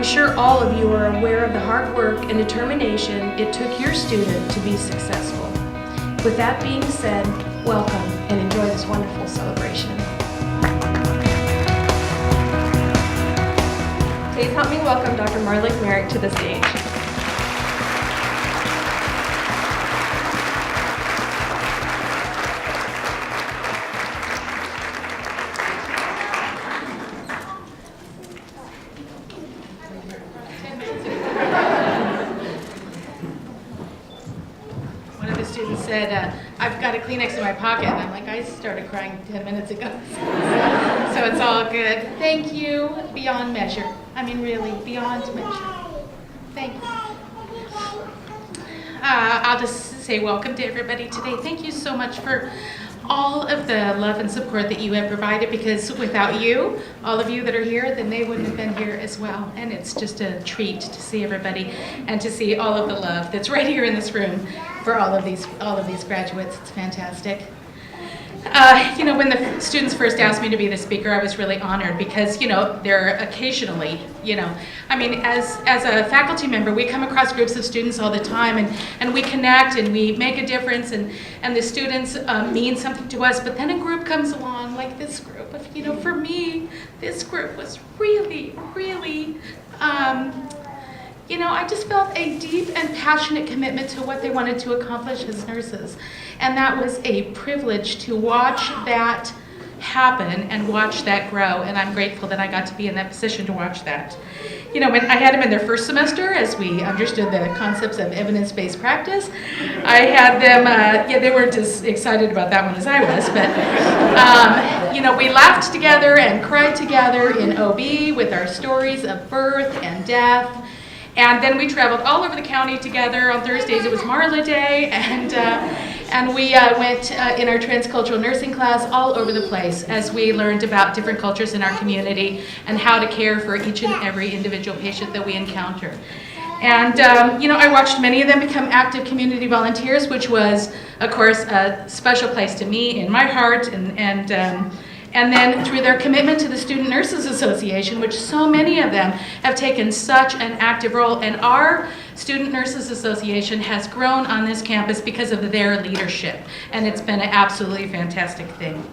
sure all of you are aware of the hard work and determination it took your student to be successful. With that being said, welcome and enjoy this wonderful celebration. Please help me welcome Dr. Marlick Merrick to the stage. One of the students said, I've got a Kleenex in my pocket, and I'm like, I started crying 10 minutes ago. So it's all good. Thank you, beyond measure. I mean, really, beyond measure. Thank you. I'll just say welcome to everybody today. Thank you so much for all of the love and support that you have provided, because without you, all of you that are here, then they wouldn't have been here as well. And it's just a treat to see everybody and to see all of the love that's right here in this room for all of these graduates. It's fantastic. When the students first asked me to be the speaker, I was really honored because, they're occasionally, as a faculty member, we come across groups of students all the time and we connect and we make a difference and the students mean something to us, but then a group comes along like this group. For me, this group was really, really, I just felt a deep and passionate commitment to what they wanted to accomplish as nurses. And that was a privilege to watch that happen and watch that grow. And I'm grateful that I got to be in that position to watch that. When I had them in their first semester, as we understood the concepts of evidence-based practice, I had them, they weren't as excited about that one as I was, but, we laughed together and cried together in OB with our stories of birth and death. And then we traveled all over the county together. On Thursdays it was Marla Day, and we went in our transcultural nursing class all over the place as we learned about different cultures in our community and how to care for each and every individual patient that we encounter. And I watched many of them become active community volunteers, which was, of course, a special place to me in my heart, and then through their commitment to the Student Nurses Association, which so many of them have taken such an active role. And our Student Nurses Association has grown on this campus because of their leadership. And it's been an absolutely fantastic thing.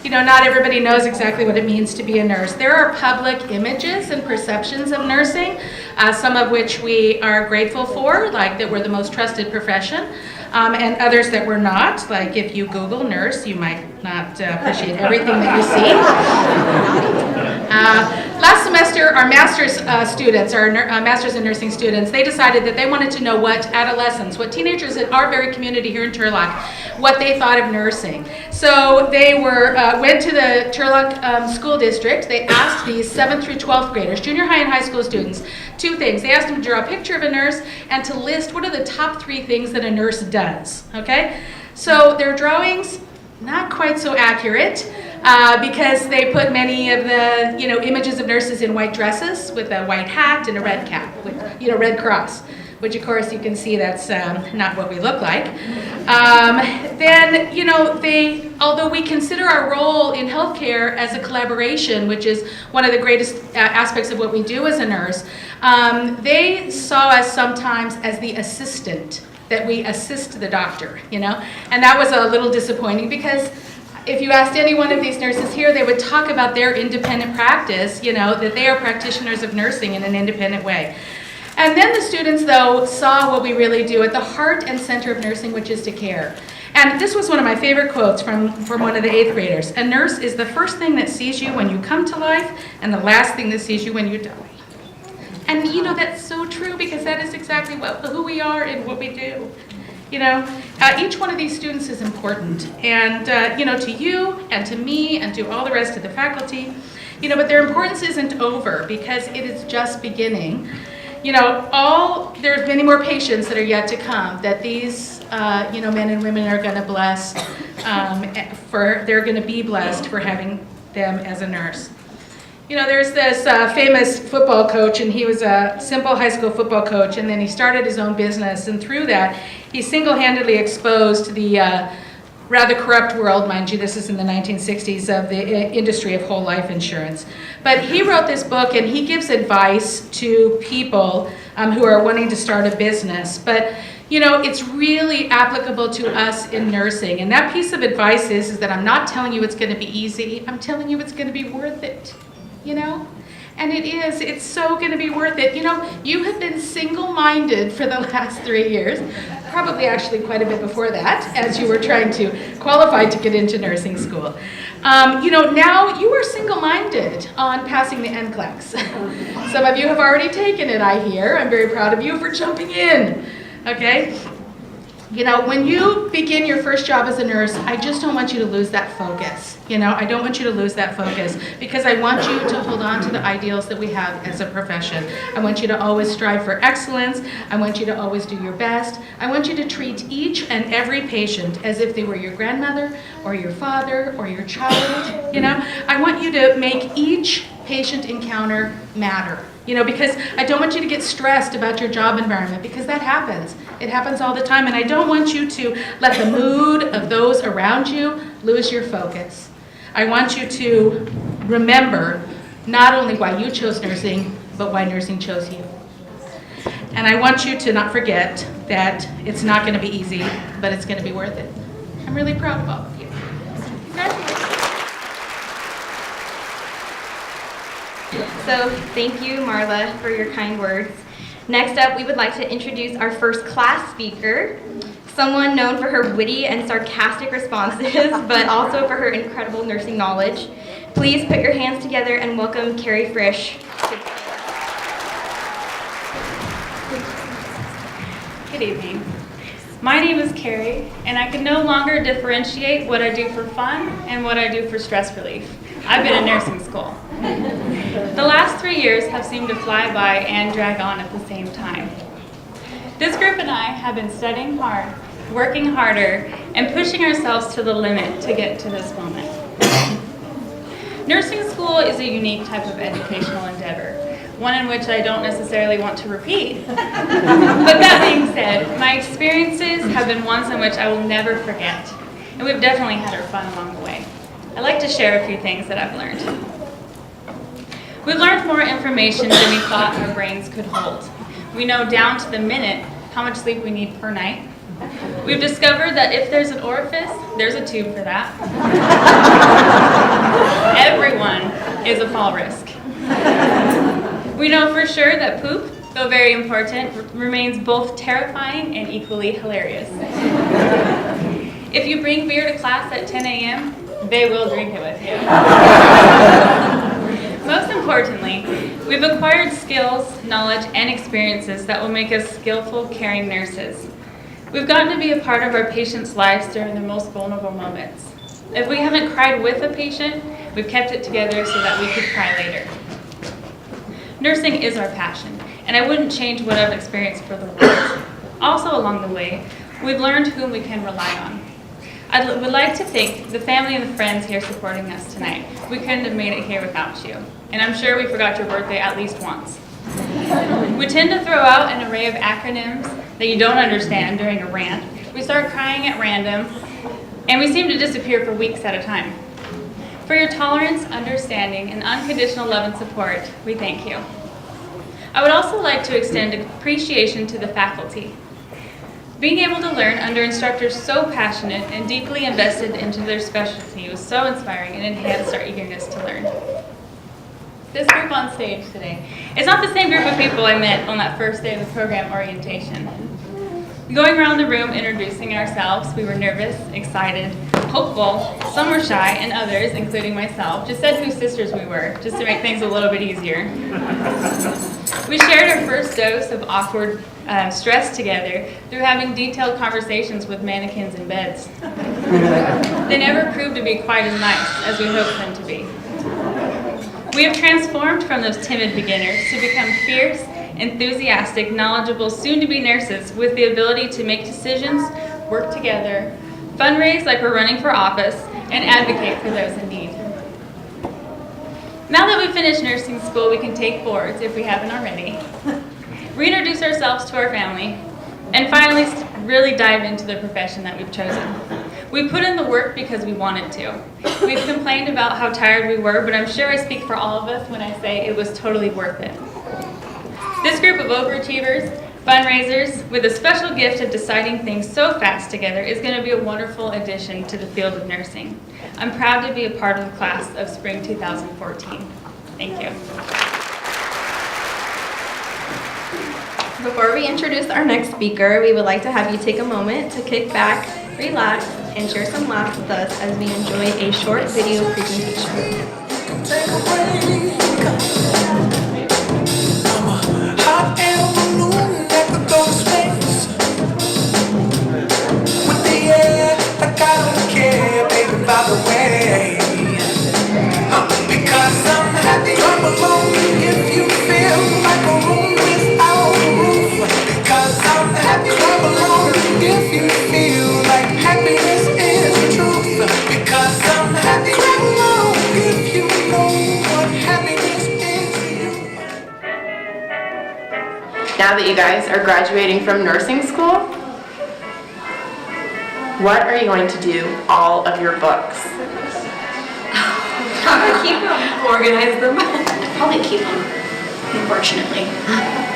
Not everybody knows exactly what it means to be a nurse. There are public images and perceptions of nursing, some of which we are grateful for, like that we're the most trusted profession. And others that we're not, like if you Google nurse, you might not appreciate everything that you see. Last semester, our master's students, our master's in nursing students, they decided that they wanted to know what adolescents, what teenagers in our very community here in Turlock, what they thought of nursing. So they went to the Turlock School District. They asked these 7th through 12th graders, junior high and high school students, two things. They asked them to draw a picture of a nurse and to list what are the top 3 things that a nurse does, okay? So their drawings, not quite so accurate because they put many of the, images of nurses in white dresses with a white hat and a red cap with, Red Cross, which of course you can see that's not what we look like. Although we consider our role in healthcare as a collaboration, which is one of the greatest aspects of what we do as a nurse, they saw us sometimes as the assistant, that we assist the doctor, and that was a little disappointing because if you asked any one of these nurses here, they would talk about their independent practice, that they are practitioners of nursing in an independent way. And then the students, though, saw what we really do at the heart and center of nursing, which is to care. And this was one of my favorite quotes from one of the 8th graders. A nurse is the first thing that sees you when you come to life and the last thing that sees you when you die. And that's so true because that is exactly who we are and what we do. Each one of these students is important, and to you and to me and to all the rest of the faculty, but their importance isn't over because it is just beginning. There's many more patients that are yet to come that these, men and women are going to bless, they're going to be blessed for having them as a nurse. There's this famous football coach, and he was a simple high school football coach, and then he started his own business, and through that, he single-handedly exposed the rather corrupt world, mind you, this is in the 1960s, of the industry of whole life insurance. But he wrote this book and he gives advice to people who are wanting to start a business. But you know, it's really applicable to us in nursing. And that piece of advice is that I'm not telling you it's going to be easy. I'm telling you it's going to be worth it, you know? And it is. It's so going to be worth it. You know, you have been single-minded for the last 3 years, probably actually quite a bit before that, as you were trying to qualify to get into nursing school. You know, now you are single-minded on passing the NCLEX. Some of you have already taken it, I hear. I'm very proud of you for jumping in. Okay? You know, when you begin your first job as a nurse, I just don't want you to lose that focus. You know, I don't want you to lose that focus because I want you to hold on to the ideals that we have as a profession. I want you to always strive for excellence. I want you to always do your best. I want you to treat each and every patient as if they were your grandmother or your father or your child. You know, I want you to make each patient encounter matter. You know, because I don't want you to get stressed about your job environment because that happens. It happens all the time, and I don't want you to let the mood of those around you lose your focus. I want you to remember not only why you chose nursing, but why nursing chose you. And I want you to not forget that it's not going to be easy, but it's going to be worth it. I'm really proud of all of you. Congratulations. So thank you, Marla, for your kind words. Next up, we would like to introduce our first class speaker, someone known for her witty and sarcastic responses, but also for her incredible nursing knowledge. Please put your hands together and welcome Carrie Frisch. Good evening. My name is Carrie, and I can no longer differentiate what I do for fun and what I do for stress relief. I've been in nursing school. The last 3 years have seemed to fly by and drag on at the same time. This group and I have been studying hard, working harder, and pushing ourselves to the limit to get to this moment. Nursing school is a unique type of educational endeavor, one in which I don't necessarily want to repeat. But that being said, my experiences have been ones in which I will never forget, and we've definitely had our fun along the way. I'd like to share a few things that I've learned. We've learned more information than we thought our brains could hold. We know down to the minute how much sleep we need per night. We've discovered that if there's an orifice, there's a tube for that. Everyone is a fall risk. We know for sure that poop, though very important, remains both terrifying and equally hilarious. If you bring beer to class at 10 a.m., they will drink it with you. Most importantly, we've acquired skills, knowledge, and experiences that will make us skillful, caring nurses. We've gotten to be a part of our patients' lives during their most vulnerable moments. If we haven't cried with a patient, we've kept it together so that we could cry later. Nursing is our passion, and I wouldn't change what I've experienced for the world. Also along the way, we've learned whom we can rely on. I would like to thank the family and the friends here supporting us tonight. We couldn't have made it here without you. And I'm sure we forgot your birthday at least once. We tend to throw out an array of acronyms that you don't understand during a rant. We start crying at random, and we seem to disappear for weeks at a time. For your tolerance, understanding, and unconditional love and support, we thank you. I would also like to extend appreciation to the faculty. Being able to learn under instructors so passionate and deeply invested into their specialty was so inspiring and enhanced our eagerness to learn. This group on stage today is not the same group of people I met on that first day of the program orientation. Going around the room introducing ourselves, we were nervous, excited, hopeful, some were shy, and others, including myself, just said whose sisters we were, just to make things a little bit easier. We shared our first dose of awkward stress together through having detailed conversations with mannequins in beds. They never proved to be quite as nice as we hoped them to be. We have transformed from those timid beginners to become fierce, enthusiastic, knowledgeable, soon-to-be nurses with the ability to make decisions, work together, fundraise like we're running for office, and advocate for those in need. Now that we've finished nursing school, we can take boards, if we haven't already, reintroduce ourselves to our family, and finally really dive into the profession that we've chosen. We put in the work because we wanted to. We've complained about how tired we were, but I'm sure I speak for all of us when I say it was totally worth it. This group of overachievers, fundraisers, with a special gift of deciding things so fast together is going to be a wonderful addition to the field of nursing. I'm proud to be a part of the class of spring 2014. Thank you. Before we introduce our next speaker, we would like to have you take a moment to kick back, relax, and share some laughs with us as we enjoy a short video presentation. Take a break. I'm a hot air balloon that could go to space. With the air, like I don't care, baby, by the way. Because I'm happy. Come along if you feel like a room without a roof. Because I'm happy. Come along if you feel like happiness is the truth. Because I'm happy. Come along if you know what happiness is to you. Now that you guys are graduating from nursing school, what are you going to do with all of your books? Keep them. Organize them. Probably keep them, unfortunately.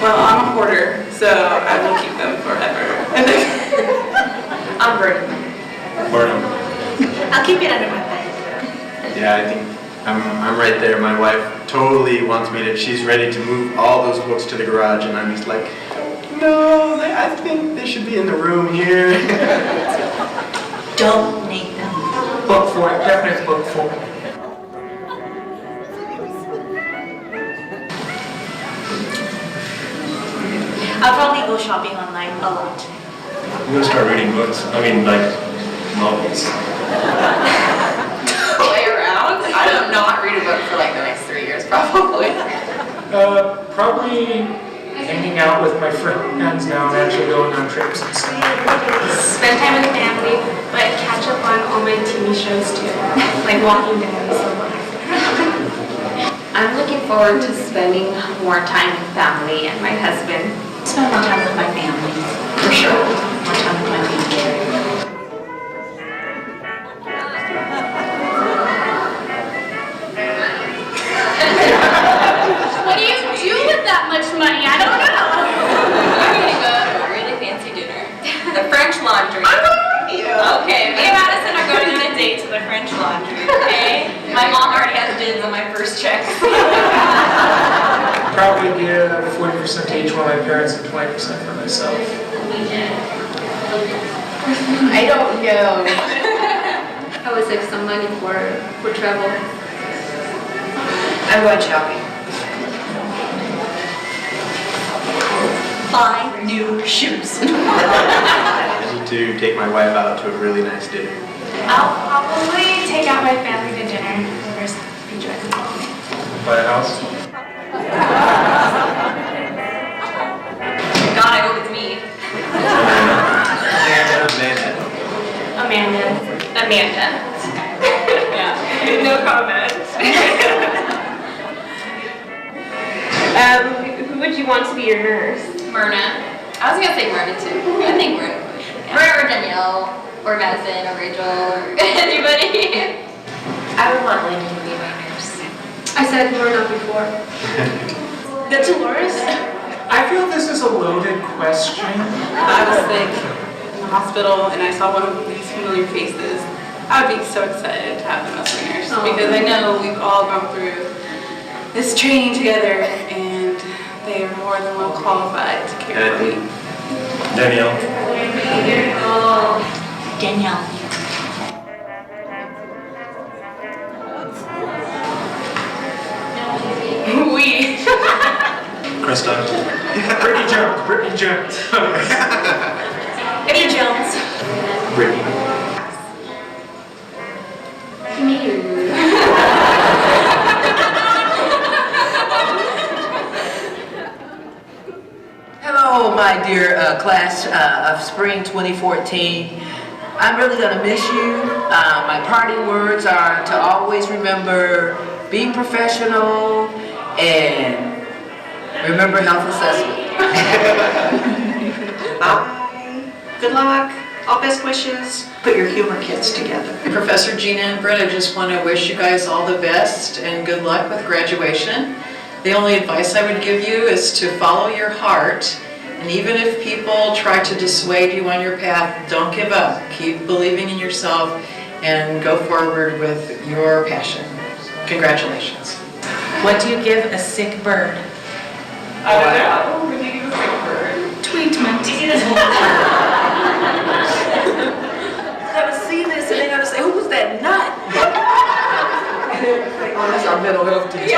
Well, I'm a hoarder, so I will keep them forever. And then I'm burning. I'll keep it under my bed. Yeah, I think I'm right there. My wife totally wants me to, she's ready to move all those books to the garage, and I'm just like, no, I think they should be in the room here. Donate them. Book for it, definitely book for it. I'll probably go shopping online a lot. I'm gonna start reading books. I mean, like, novels. Play around? I will not read a book for like the next 3 years, probably. Probably hanging out with my friends now and actually going on trips and stuff. Spend time with family, but catch up on all my TV shows too, like Walking Dead and so on. I'm looking forward to spending more time with family and my husband. Spend more time with my family, for sure. More time with my family. What do you do with that much money? I don't know. We're gonna go to a really fancy dinner. The French Laundry. Okay, me and Madison are going on a date to the French Laundry, okay? My mom already has dibs on my first check. Probably give 40% to each one of my parents and 20% for myself. I don't know. I would save some money for travel. I'm going shopping. Buy new shoes. I need to take my wife out to a really nice dinner. I'll probably take out my family to dinner. There's be joyful. Buy a house. God, I hope it's me. Amanda. Yeah. No comment. Who would you want to be your nurse? Myrna. I was gonna say Myrna too. I think Myrna. Myrna or Danielle or Madison or Rachel or anybody. I would want Lincoln to be my nurse. I said Myrna before. The Dolores? I feel this is a loaded question. I was sick in the hospital and I saw one of these familiar faces, I would be so excited to have them as my nurse because I know we've all gone through this training together and they are more than well qualified to care for me. Danielle. Danielle. We. Krista. Brittany Jones. Eddie Jones. Brittany. Hello, my dear class of spring 2014. I'm really going to miss you. My parting words are to always remember, be professional, and remember health assessment. Bye. Good luck, all best wishes. Put your humor kits together. Professor Gina and Brett, I just want to wish you guys all the best and good luck with graduation. The only advice I would give you is to follow your heart, and even if people try to dissuade you on your path, don't give up. Keep believing in yourself and go forward with your passion. Congratulations. What do you give a sick bird? I don't know. What do you give a sick bird? Treatment. Gotta see this and they gotta say, who's that nut? And then say, oh, that's our mental health teacher.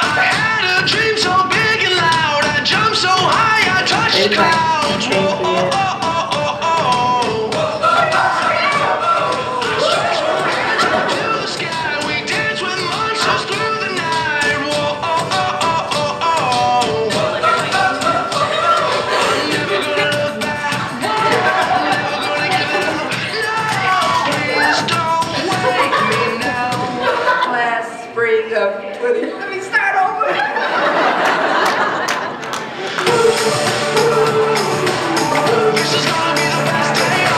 I had a dream so big and loud. I jumped so high, I touched clouds. Whoa, oh, oh, oh, oh, oh. Stretched my hands up to the sky. We danced with monsters through the night. Whoa, oh, oh, oh, oh, oh. I'm never gonna look back. Never gonna give it up. No, please don't wake me now. Class spring of 20. Let me start over. This is gonna be the best day of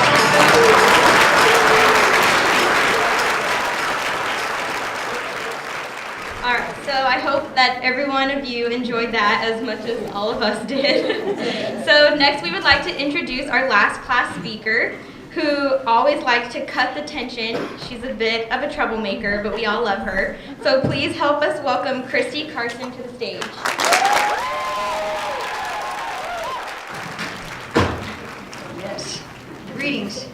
All right, so I hope that every one of you enjoyed that as much as all of us did. So next we would like to introduce our last class speaker, who always likes to cut the tension. She's a bit of a troublemaker, but we all love her. So please help us welcome Christy Carson to the stage. Yes. Greetings.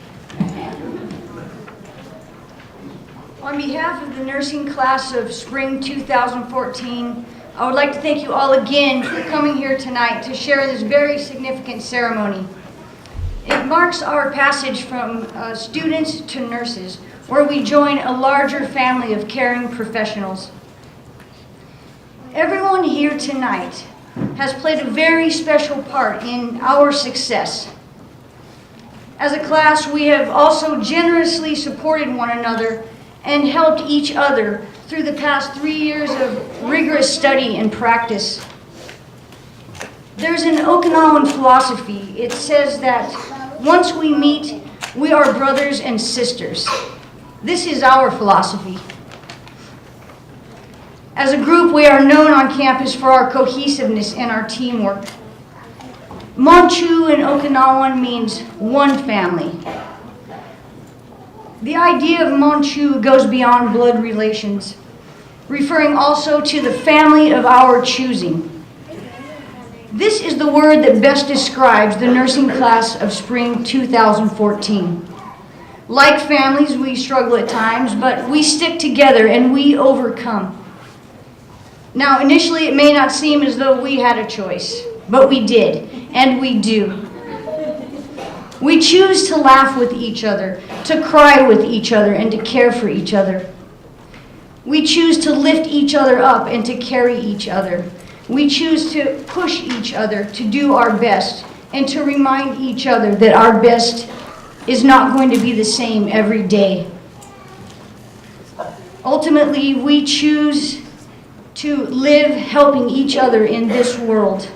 On behalf of the nursing class of spring 2014, I would like to thank you all again for coming here tonight to share this very significant ceremony. It marks our passage from students to nurses, where we join a larger family of caring professionals. Everyone here tonight has played a very special part in our success. As a class, we have also generously supported one another and helped each other through the past 3 years of rigorous study and practice. There's an Okinawan philosophy. It says that once we meet, we are brothers and sisters. This is our philosophy. As a group, we are known on campus for our cohesiveness and our teamwork. Monchu in Okinawan means one family. The idea of Monchu goes beyond blood relations, referring also to the family of our choosing. This is the word that best describes the nursing class of spring 2014. Like families, we struggle at times, but we stick together and we overcome. Now, initially, it may not seem as though we had a choice, but we did, and we do. We choose to laugh with each other, to cry with each other, and to care for each other. We choose to lift each other up and to carry each other. We choose to push each other to do our best and to remind each other that our best is not going to be the same every day. Ultimately, we choose to live helping each other in this world.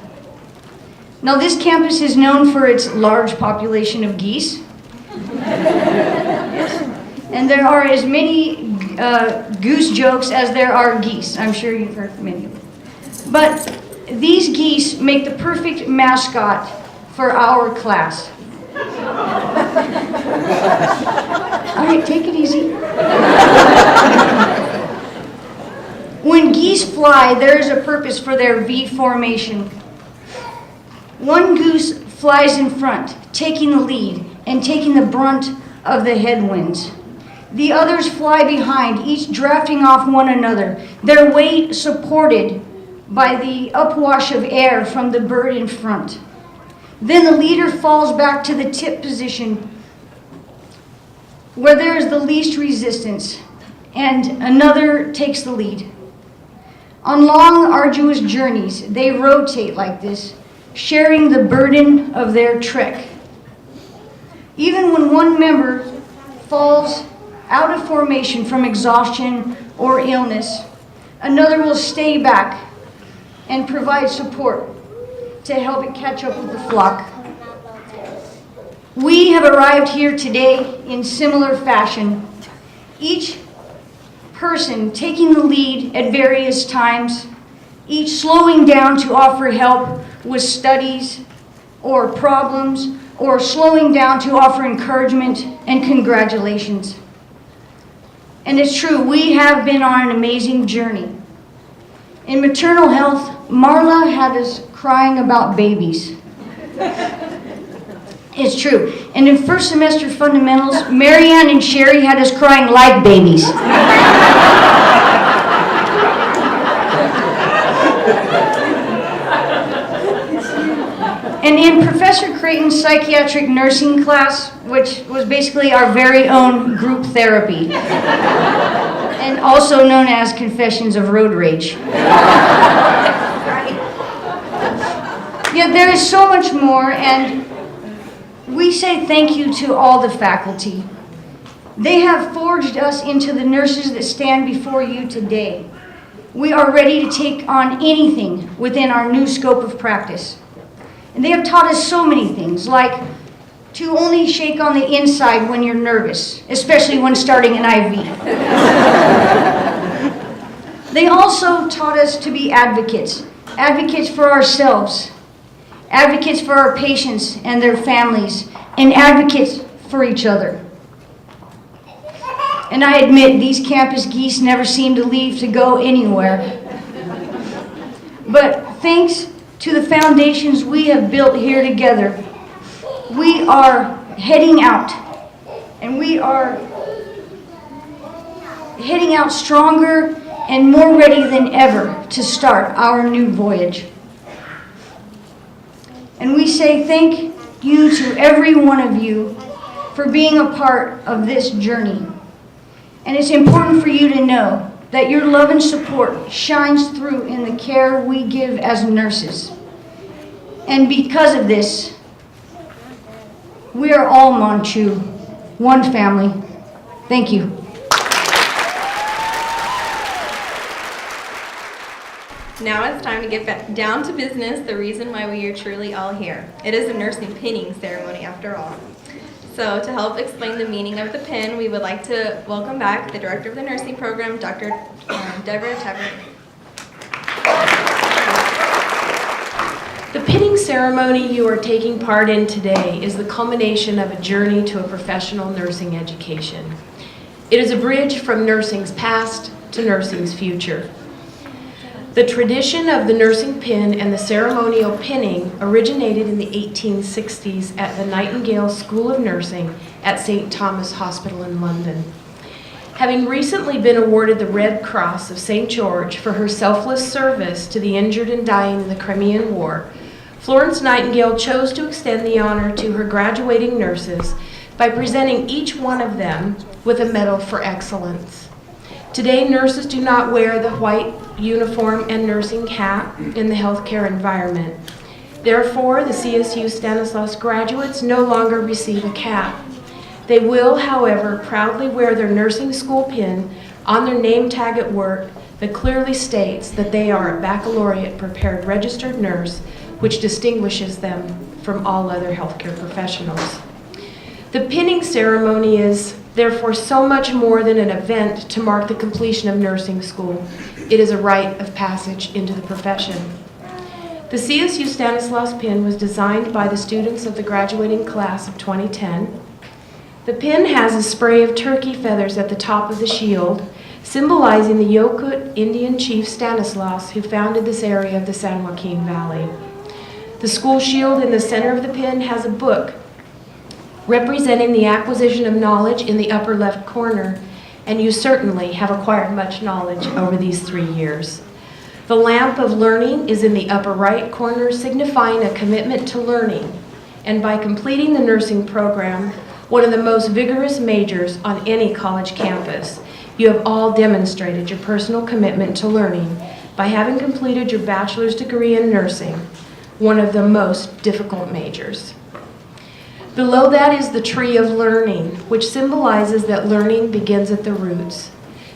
Now, this campus is known for its large population of geese. And there are as many goose jokes as there are geese. I'm sure you've heard many of them. But these geese make the perfect mascot for our class. All right, take it easy. When geese fly, there is a purpose for their V formation. One goose flies in front, taking the lead and taking the brunt of the headwinds. The others fly behind, each drafting off one another, their weight supported by the upwash of air from the bird in front. Then the leader falls back to the tip position where there is the least resistance, and another takes the lead. On long, arduous journeys, they rotate like this, sharing the burden of their trek. Even when one member falls out of formation from exhaustion or illness, another will stay back and provide support to help it catch up with the flock. We have arrived here today in similar fashion, each person taking the lead at various times, each slowing down to offer help with studies or problems, or slowing down to offer encouragement and congratulations. And it's true, we have been on an amazing journey. In maternal health, Marla had us crying about babies. It's true. And in first semester fundamentals, Marianne and Sherry had us crying like babies. And in Professor Creighton's psychiatric nursing class, which was basically our very own group therapy, and also known as Confessions of Road Rage. Yet there is so much more, and we say thank you to all the faculty. They have forged us into the nurses that stand before you today. We are ready to take on anything within our new scope of practice. And they have taught us so many things, like to only shake on the inside when you're nervous, especially when starting an IV. They also taught us to be advocates, advocates for ourselves, advocates for our patients and their families, and advocates for each other. And I admit, these campus geese never seem to leave to go anywhere. But thanks to the foundations we have built here together, we are heading out, and we are heading out stronger and more ready than ever to start our new voyage. And we say thank you to every one of you for being a part of this journey. And it's important for you to know that your love and support shines through in the care we give as nurses. And because of this, we are all Manchu, one family. Thank you. Now it's time to get back down to business, the reason why we are truly all here. It is a nursing pinning ceremony after all. So to help explain the meaning of the pin, we would like to welcome back the director of the nursing program, Dr. Deborah Tavernier. The pinning ceremony you are taking part in today is the culmination of a journey to a professional nursing education. It is a bridge from nursing's past to nursing's future. The tradition of the nursing pin and the ceremonial pinning originated in the 1860s at the Nightingale School of Nursing at St. Thomas Hospital in London. Having recently been awarded the Red Cross of St. George for her selfless service to the injured and dying in the Crimean War, Florence Nightingale chose to extend the honor to her graduating nurses by presenting each one of them with a medal for excellence. Today, nurses do not wear the white uniform and nursing cap in the healthcare environment. Therefore, the CSU Stanislaus graduates no longer receive a cap. They will, however, proudly wear their nursing school pin on their name tag at work that clearly states that they are a baccalaureate prepared registered nurse, which distinguishes them from all other healthcare professionals. The pinning ceremony is therefore so much more than an event to mark the completion of nursing school. It is a rite of passage into the profession. The CSU Stanislaus pin was designed by the students of the graduating class of 2010. The pin has a spray of turkey feathers at the top of the shield, symbolizing the Yokut Indian chief Stanislaus, who founded this area of the San Joaquin Valley. The school shield in the center of the pin has a book representing the acquisition of knowledge in the upper left corner, and you certainly have acquired much knowledge over these 3 years. The lamp of learning is in the upper right corner, signifying a commitment to learning, and by completing the nursing program, one of the most vigorous majors on any college campus, you have all demonstrated your personal commitment to learning by having completed your bachelor's degree in nursing, one of the most difficult majors. Below that is the tree of learning, which symbolizes that learning begins at the roots.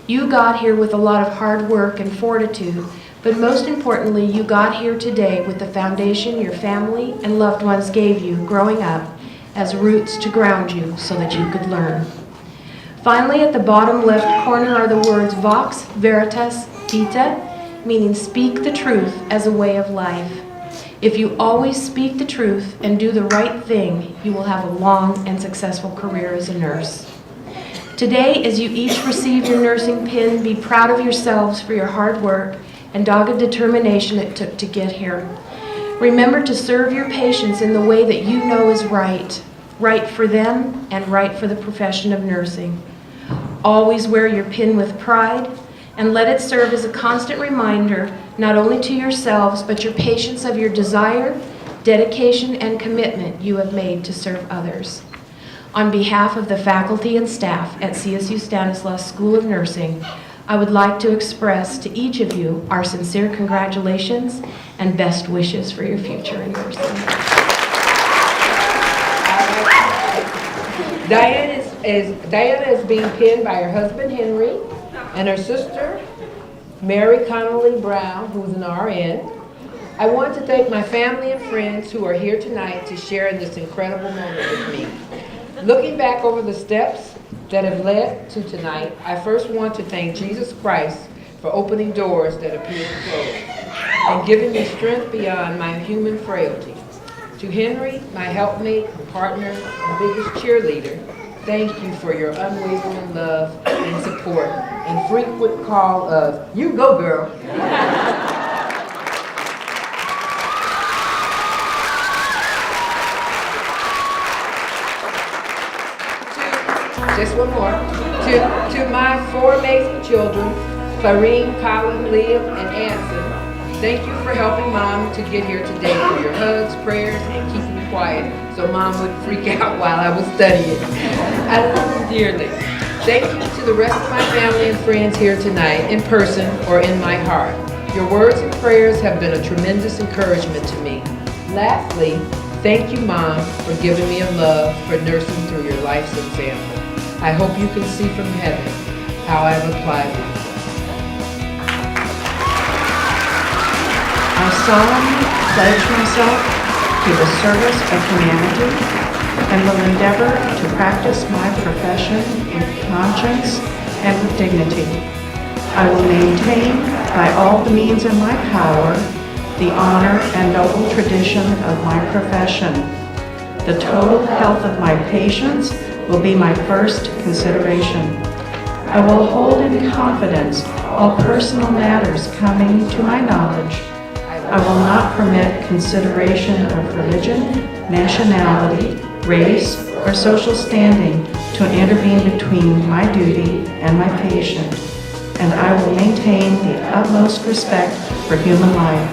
You got here with a lot of hard work and fortitude, but most importantly, you got here today with the foundation your family and loved ones gave you growing up as roots to ground you so that you could learn. Finally, at the bottom left corner are the words Vox Veritas Vita, meaning speak the truth as a way of life. If you always speak the truth and do the right thing, you will have a long and successful career as a nurse. Today, as you each receive your nursing pin, be proud of yourselves for your hard work and dogged determination it took to get here. Remember to serve your patients in the way that you know is right, right for them and right for the profession of nursing. Always wear your pin with pride and let it serve as a constant reminder, not only to yourselves, but your patients of your desire, dedication, and commitment you have made to serve others. On behalf of the faculty and staff at CSU Stanislaus School of Nursing, I would like to express to each of you our sincere congratulations and best wishes for your future in nursing. Diana is being pinned by her husband Henry and her sister Mary Connolly Brown, who's an RN. I want to thank my family and friends who are here tonight to share in this incredible moment with me. Looking back over the steps that have led to tonight, I first want to thank Jesus Christ for opening doors that appeared closed and giving me strength beyond my human frailty. To Henry, my helpmate, partner, and biggest cheerleader, thank you for your unwavering love and support and frequent call of, "You go, girl." Just one more. To my four amazing children, Clarine, Colin, Liam, and Anson, thank you for helping Mom to get here today, for your hugs, prayers, and keeping quiet so Mom wouldn't freak out while I was studying. I love you dearly. Thank you to the rest of my family and friends here tonight, in person or in my heart. Your words and prayers have been a tremendous encouragement to me. Lastly, thank you, Mom, for giving me a love for nursing through your life's example. I hope you can see from heaven how I've applied it. I solemnly pledge myself to the service of humanity and will endeavor to practice my profession with conscience and with dignity. I will maintain, by all the means in my power, the honor and noble tradition of my profession. The total health of my patients will be my first consideration. I will hold in confidence all personal matters coming to my knowledge. I will not permit consideration of religion, nationality, race, or social standing to intervene between my duty and my patient, and I will maintain the utmost respect for human life.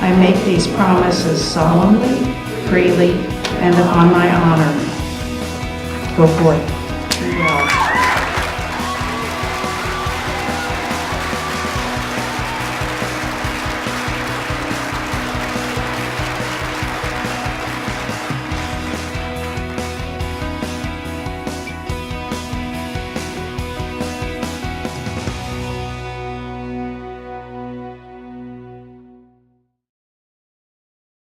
I make these promises solemnly, freely, and upon my honor. Go forth.